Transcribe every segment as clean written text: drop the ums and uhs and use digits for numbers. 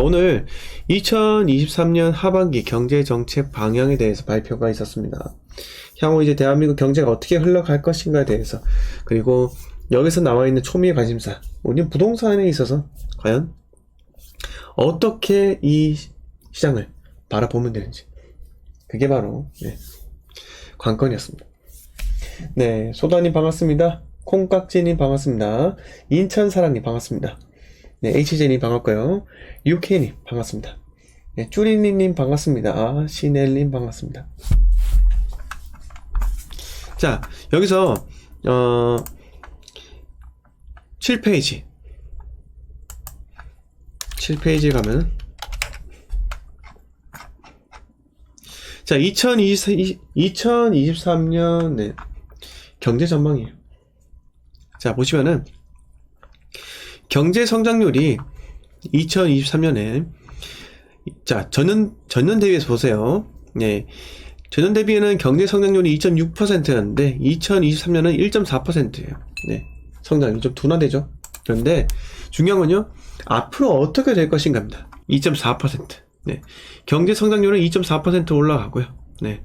오늘 2023년 하반기 경제정책 방향에 대해서 발표가 있었습니다. 향후 이제 대한민국 경제가 어떻게 흘러갈 것인가에 대해서, 그리고 여기서 나와 있는 초미의 관심사, 우리 부동산에 있어서 과연 어떻게 이 시장을 바라보면 되는지, 그게 바로 관건이었습니다. 네, 소다님 반갑습니다. 콩깍지님 반갑습니다. 인천사랑님 반갑습니다. 네, HJ님 반갑고요. UK님 반갑습니다. 네, 쭈리님 반갑습니다. 시넬님 반갑습니다. 자, 여기서 7페이지 7페이지에 가면, 자, 2023년 경제 전망이에요. 자, 보시면은 경제 성장률이 2023년에, 자, 전년 대비해서 보세요. 네. 전년 대비에는 경제 성장률이 2.6%였는데 2023년은 1.4%예요. 네. 성장이 좀 둔화되죠. 그런데 중요한 건요, 앞으로 어떻게 될 것인가입니다. 2.4%. 네. 경제 성장률은 2.4% 올라가고요. 네.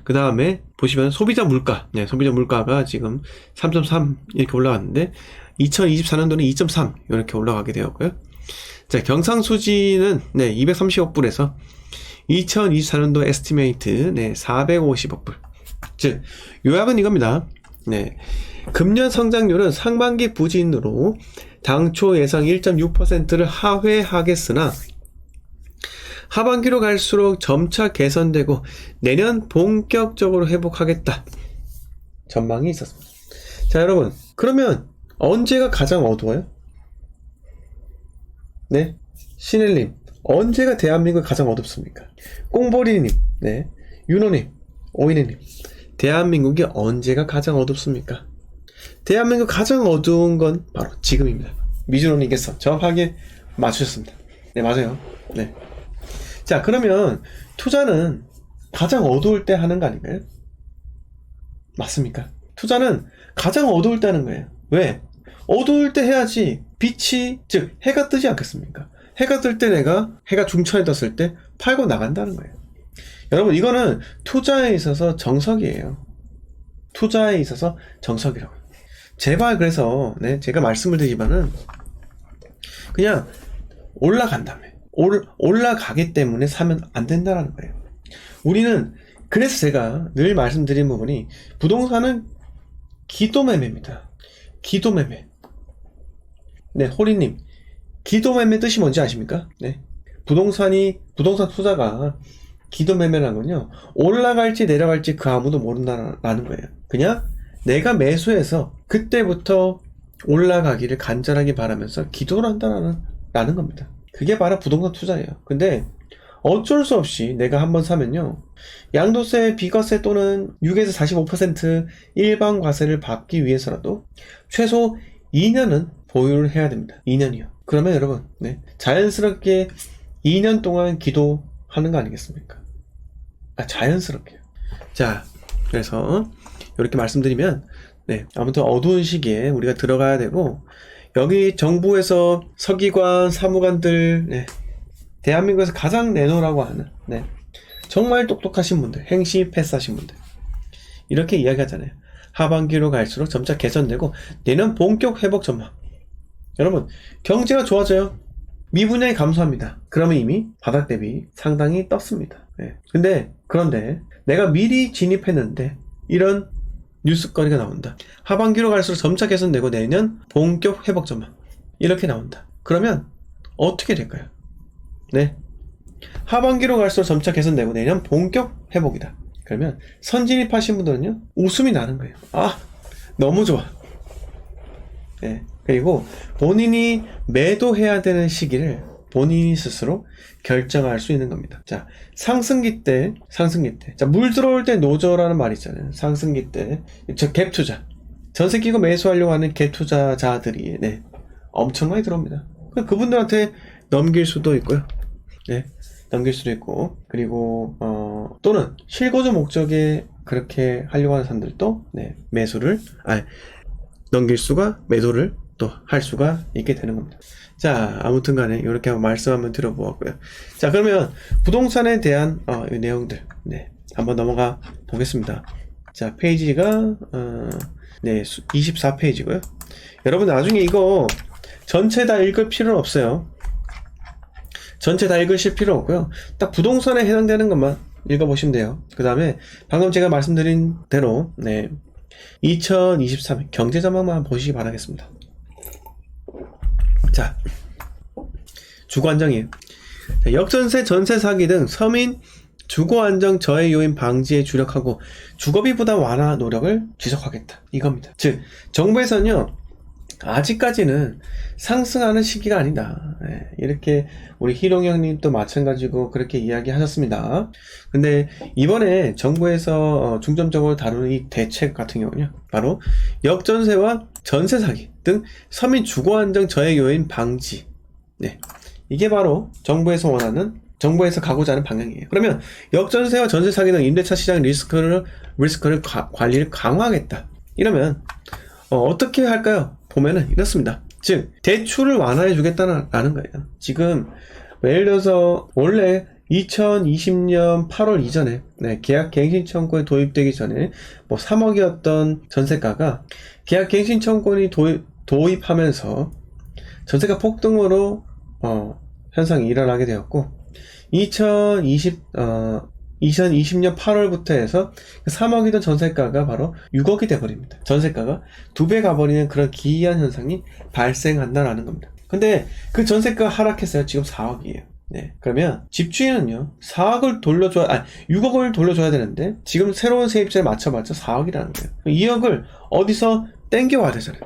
그 다음에 보시면 소비자 물가. 네. 소비자 물가가 지금 3.3 이렇게 올라갔는데 2024년도는 2.3 이렇게 올라가게 되었고요. 자, 경상수지는 230억 불에서 2024년도 에스티메이트 450억 불. 즉, 요약은 이겁니다. 네. 금년 성장률은 상반기 부진으로 당초 예상 1.6%를 하회하겠으나 하반기로 갈수록 점차 개선되고 내년 본격적으로 회복하겠다, 전망이 있었습니다. 자, 여러분, 그러면 언제가 가장 어두워요? 네, 신일님, 언제가 대한민국이 가장 어둡습니까? 꽁보리님, 네, 윤호님, 오이네님, 대한민국이 언제가 가장 어둡습니까? 대한민국 가장 어두운 건 바로 지금입니다. 미준호님께서 정확하게 맞추셨습니다. 네, 맞아요. 네. 자, 그러면 투자는 가장 어두울 때 하는 거 아닌가요? 맞습니까? 투자는 가장 어두울 때 하는 거예요. 왜? 어두울 때 해야지 빛이, 즉 해가 뜨지 않겠습니까? 해가 뜰 때 내가, 해가 중천에 떴을 때 팔고 나간다는 거예요. 여러분, 이거는 투자에 있어서 정석이에요. 투자에 있어서 정석이라고요. 제발, 그래서 제가 말씀을 드리지만은 그냥 올라간다며, 올라가기 때문에 사면 안 된다는 거예요. 우리는, 그래서 제가 늘 말씀드린 부분이, 부동산은 기도매매입니다. 기도매매. 네, 호리님, 기도매매 뜻이 뭔지 아십니까? 네. 부동산 투자가 기도매매라는 건요, 올라갈지 내려갈지 그 아무도 모른다는 거예요. 그냥 내가 매수해서 그때부터 올라가기를 간절하게 바라면서 기도를 한다라는 겁니다. 그게 바로 부동산 투자예요. 근데 어쩔 수 없이 내가 한번 사면요, 양도세, 비과세 또는 6에서 45% 일반 과세를 받기 위해서라도 최소 2년은 보유를 해야 됩니다. 2년이요. 그러면 여러분, 자연스럽게 2년 동안 기도하는 거 아니겠습니까? 자연스럽게요. 자, 그래서 이렇게 말씀드리면, 아무튼 어두운 시기에 우리가 들어가야 되고, 여기 정부에서 서기관, 사무관들, 대한민국에서 가장 내놓으라고 하는, 정말 똑똑하신 분들, 행시 패스하신 분들, 이렇게 이야기하잖아요. 하반기로 갈수록 점차 개선되고 내년 본격 회복 전망. 여러분, 경제가 좋아져요. 미분양이 감소합니다. 그러면 이미 바닥 대비 상당히 떴습니다. 그런데 내가 미리 진입했는데 이런 뉴스거리가 나온다. 하반기로 갈수록 점차 개선되고 내년 본격 회복 전망, 이렇게 나온다. 그러면 어떻게 될까요? 하반기로 갈수록 점차 개선되고 내년 본격 회복이다. 그러면 선진입하신 분들은요, 웃음이 나는 거예요. 너무 좋아. 그리고 본인이 매도해야 되는 시기를 본인이 스스로 결정할 수 있는 겁니다. 자, 상승기 때. 자, 물 들어올 때 노저라는 말이 있잖아요. 상승기 때. 갭 투자. 전세 끼고 매수하려고 하는 갭 투자자들이, 엄청나게 들어옵니다. 그분들한테 넘길 수도 있고요. 넘길 수도 있고, 그리고, 또는 실거주 목적에 그렇게 하려고 하는 사람들도, 매도를 또 할 수가 있게 되는 겁니다. 자, 아무튼 간에 이렇게 한번 말씀 한번 들어보았고요. 자, 그러면 부동산에 대한 이 내용들 한번 넘어가 보겠습니다. 자, 페이지가 24페이지고요. 여러분 나중에 이거 전체 다 읽을 필요는 없어요. 전체 다 읽으실 필요 없고요. 딱 부동산에 해당되는 것만 읽어보시면 돼요. 그 다음에 방금 제가 말씀드린 대로 2023 경제 전망만 보시기 바라겠습니다. 자, 주거 안정이에요. 역전세, 전세 사기 등 서민 주거 안정 저해 요인 방지에 주력하고 주거비 부담 완화 노력을 지속하겠다. 이겁니다. 즉, 정부에서는요, 아직까지는 상승하는 시기가 아니다. 이렇게 우리 희롱 형님도 마찬가지고 그렇게 이야기하셨습니다. 근데 이번에 정부에서 중점적으로 다루는 이 대책 같은 경우는요, 바로 역전세와 전세 사기 등 서민 주거 안정 저해 요인 방지. 이게 바로 정부에서 가고자 하는 방향이에요. 그러면 역전세와 전세 사기 등 임대차 시장 리스크를 관리를 강화하겠다. 이러면 어떻게 할까요? 보면은 이렇습니다. 즉, 대출을 완화해 주겠다는 거예요. 지금 예를 들어서 원래 2020년 8월 이전에 계약갱신 청구에 도입되기 전에 3억이었던 전세가가 계약갱신 청구이 도입하면서 전세가 폭등으로 현상이 일어나게 되었고, 2020년 8월부터 해서 3억이던 전세가가 바로 6억이 돼버립니다. 전세가가 2배 가버리는 그런 기이한 현상이 발생한다라는 겁니다. 근데 그 전세가가 하락했어요. 지금 4억이에요. 그러면 집주인은요, 6억을 돌려줘야 되는데, 지금 새로운 세입자에 맞춰봤자 4억이라는 거예요. 2억을 어디서 땡겨와야 되잖아요.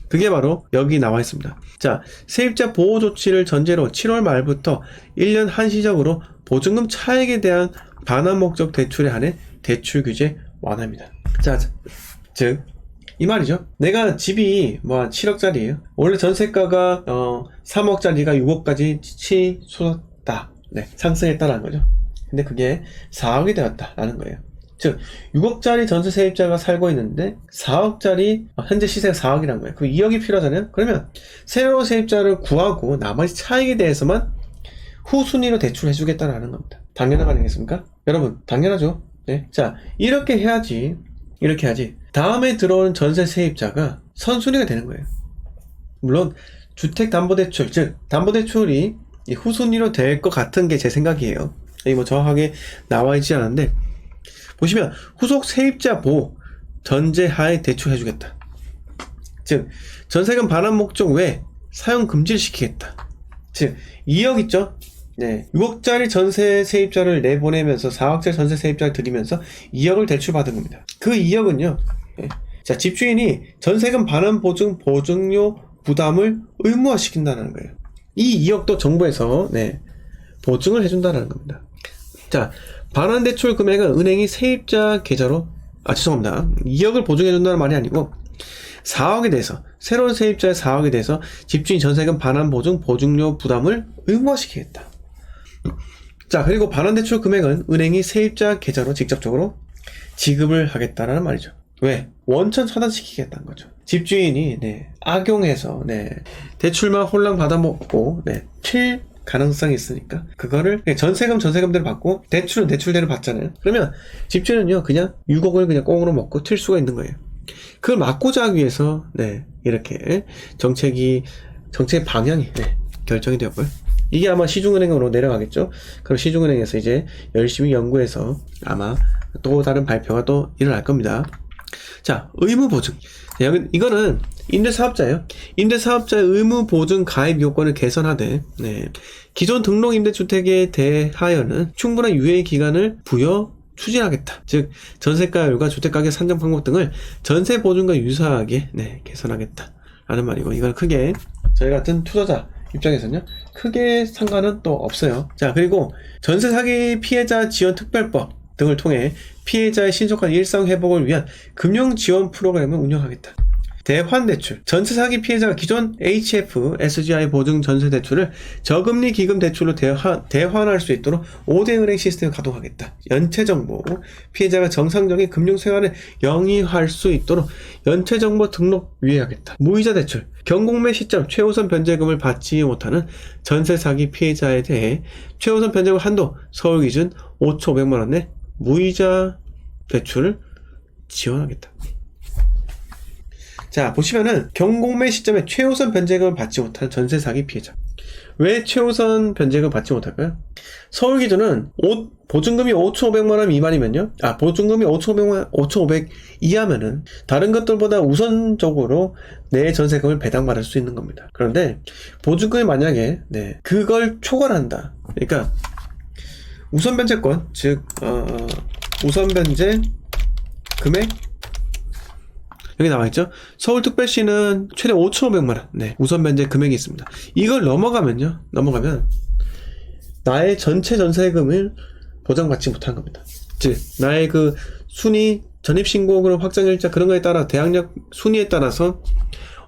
그게 바로 여기 나와 있습니다. 자, 세입자 보호 조치를 전제로 7월 말부터 1년 한시적으로 보증금 차액에 대한 반환 목적 대출에 한해 대출 규제 완화입니다. 자, 즉, 이 말이죠. 내가 집이 7억짜리예요. 원래 전세가가 3억짜리가 6억까지 치솟았다. 상승했다는 거죠. 근데 그게 4억이 되었다라는 거예요. 즉, 6억짜리 전세 세입자가 살고 있는데 4억짜리 현재 시세가 4억이라는 거예요. 그럼 2억이 필요하잖아요. 그러면 새로운 세입자를 구하고 나머지 차익에 대해서만 후순위로 대출해 주겠다라는 겁니다. 당연한 거 아니겠습니까? 여러분, 당연하죠. 자, 이렇게 해야지 다음에 들어오는 전세 세입자가 선순위가 되는 거예요. 물론 주택담보대출, 즉 담보대출이 후순위로 될 것 같은 게 제 생각이에요. 이게 정확하게 나와 있지 않은데, 보시면 후속 세입자 보호 전제하에 대출해주겠다. 즉, 전세금 반환 목적 외 사용 금지를 시키겠다. 즉, 2억 있죠? 6억짜리 전세 세입자를 내보내면서 4억짜리 전세 세입자를 들이면서 2억을 대출받은 겁니다. 그 2억은요, 자, 집주인이 전세금 반환 보증료 부담을 의무화시킨다는 거예요. 이 2억도 정부에서 보증을 해준다는 겁니다. 자, 반환 대출 금액은 은행이 세입자 계좌로, 죄송합니다. 2억을 보증해준다는 말이 아니고 4억에 대해서, 새로운 세입자의 4억에 대해서 집주인 전세금 반환 보증료 부담을 의무화시키겠다. 자, 그리고 반환 대출 금액은 은행이 세입자 계좌로 직접적으로 지급을 하겠다라는 말이죠. 왜? 원천 차단시키겠다는 거죠. 집주인이 악용해서 대출만 홀랑 받아먹고 튈 가능성이 있으니까 그거를 전세금대로 받고 대출은 대출대로 받잖아요. 그러면 집주인은요, 그냥 6억을 그냥 꽁으로 먹고 튈 수가 있는 거예요. 그걸 막고자 하기 위해서 이렇게 정책 방향이 결정이 되었고요. 이게 아마 시중은행으로 내려가겠죠. 그럼 시중은행에서 이제 열심히 연구해서 아마 또 다른 발표가 또 일어날 겁니다. 자, 의무보증. 이거는 임대사업자예요. 임대사업자의 의무보증 가입 요건을 개선하되 기존 등록 임대주택에 대하여는 충분한 유예 기간을 부여 추진하겠다. 즉, 전세가율과 주택가격 산정 방법 등을 전세보증과 유사하게 개선하겠다 라는 말이고, 이건 크게 저희 같은 투자자 입장에서는요, 크게 상관은 또 없어요. 자, 그리고 전세 사기 피해자 지원 특별법 등을 통해 피해자의 신속한 일상 회복을 위한 금융 지원 프로그램을 운영하겠다. 대환대출. 전세 사기 피해자가 기존 HF, SGI 보증 전세 대출을 저금리 기금 대출로 대환할 수 있도록 5대 은행 시스템을 가동하겠다. 연체정보. 피해자가 정상적인 금융생활을 영위할 수 있도록 연체정보 등록 유예하겠다. 무이자 대출. 경공매 시점 최우선 변제금을 받지 못하는 전세 사기 피해자에 대해 최우선 변제금 한도 서울 기준 5,500만 원 내 무이자 대출을 지원하겠다. 자, 보시면은 경공매 시점에 최우선 변제금을 받지 못한 전세 사기 피해자. 왜 최우선 변제금을 받지 못할까요? 서울 기준은 보증금이 5,500만 원 미만이면요. 보증금이 5,500 이하면은 다른 것들보다 우선적으로 내 전세금을 배당받을 수 있는 겁니다. 그런데 보증금이 만약에 그걸 초과한다. 그러니까 우선 변제권, 즉 우선 변제 금액 여기 나와있죠? 서울특별시는 최대 5,500만원 우선 변제 금액이 있습니다. 이걸 넘어가면 나의 전체 전세금을 보장받지 못한 겁니다. 즉 나의 그 순위 전입신고금 확정일자 그런 거에 따라 대항력 순위에 따라서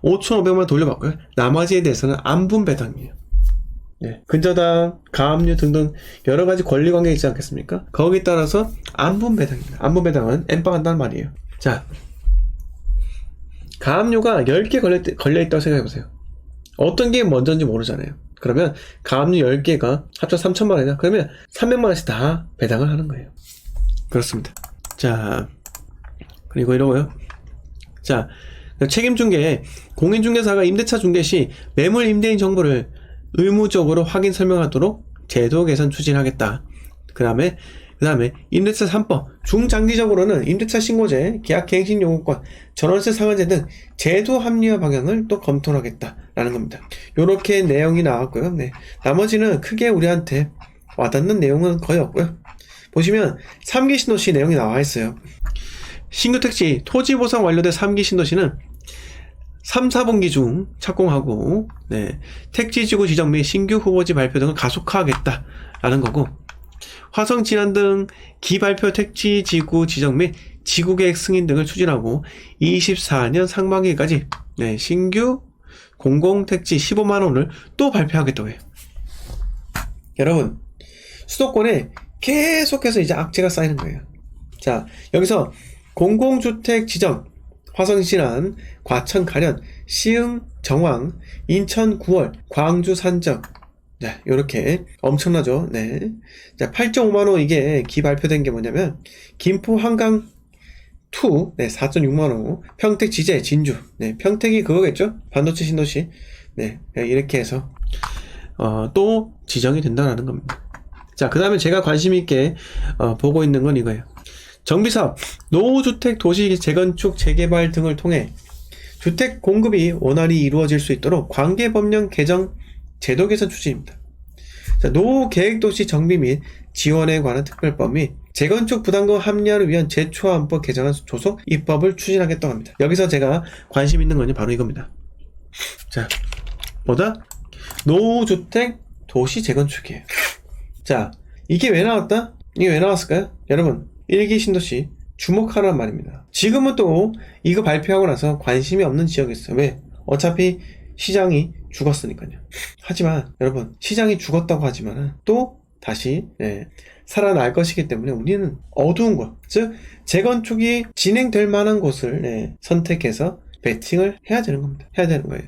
5,500만원 돌려받고요. 나머지에 대해서는 안분배당이에요. 근저당, 가압류 등등 여러 가지 권리관계 있지 않겠습니까? 거기에 따라서 안분배당입니다. 안분배당은 엠빵 한다는 말이에요. 자, 가압류가 10개 걸려있다고 생각해보세요. 어떤 게 먼저인지 모르잖아요. 그러면 가압류 10개가 합쳐 3,000만 원이다. 그러면 300만 원씩 다 배당을 하는 거예요. 그렇습니다. 자, 그리고 이러고요. 자, 책임중개, 공인중개사가 임대차 중개 시 매물 임대인 정보를 의무적으로 확인 설명하도록 제도 개선 추진하겠다. 그 다음에 임대차 3법 중장기적으로는 임대차 신고제, 계약 갱신 요구권, 전월세 상한제 등 제도 합리화 방향을 또 검토하겠다라는 겁니다. 요렇게 내용이 나왔고요. 나머지는 크게 우리한테 와닿는 내용은 거의 없고요. 보시면 3기 신도시 내용이 나와 있어요. 신규 택지 토지 보상 완료된 3기 신도시는 3, 4분기 중 착공하고 택지지구 지정 및 신규 후보지 발표 등을 가속화하겠다라는 거고, 화성 진안 등 기발표 택지지구 지정 및 지구계획 승인 등을 추진하고 24년 상반기까지 신규 공공택지 15만원을 또 발표하겠다고 해요. 여러분, 수도권에 계속해서 이제 악재가 쌓이는 거예요. 자, 여기서 공공주택 지정 화성 진안, 과천 가련, 시흥 정왕, 인천 9월, 광주 산적 요렇게 엄청나죠. 자, 8.5만원 이게 기발표된 게 뭐냐면 김포 한강 2 4.6만원, 평택 지제 진주 평택이 그거겠죠? 반도체 신도시 이렇게 해서 또 지정이 된다는 겁니다. 자, 그 다음에 제가 관심있게 보고 있는 건 이거예요. 정비사업, 노후주택 도시 재건축 재개발 등을 통해 주택 공급이 원활히 이루어질 수 있도록 관계법령 개정 제도 개선 추진입니다. 자, 노후계획도시 정비 및 지원에 관한 특별법 및 재건축 부담금 합리화를 위한 제초안법 개정안 조속 입법을 추진하겠다고 합니다. 여기서 제가 관심 있는 건 바로 이겁니다. 자, 노후주택 도시 재건축이에요. 자, 이게 왜 나왔다? 이게 왜 나왔을까요? 여러분, 1기 신도시 주목하라는 말입니다. 지금은 또 이거 발표하고 나서 관심이 없는 지역이 있어요. 왜? 어차피 시장이 죽었으니까요. 하지만 여러분, 시장이 죽었다고 하지만 또 다시 살아날 것이기 때문에 우리는 어두운 곳, 즉 재건축이 진행될 만한 곳을 선택해서 베팅을 해야 되는 겁니다. 해야 되는 거예요.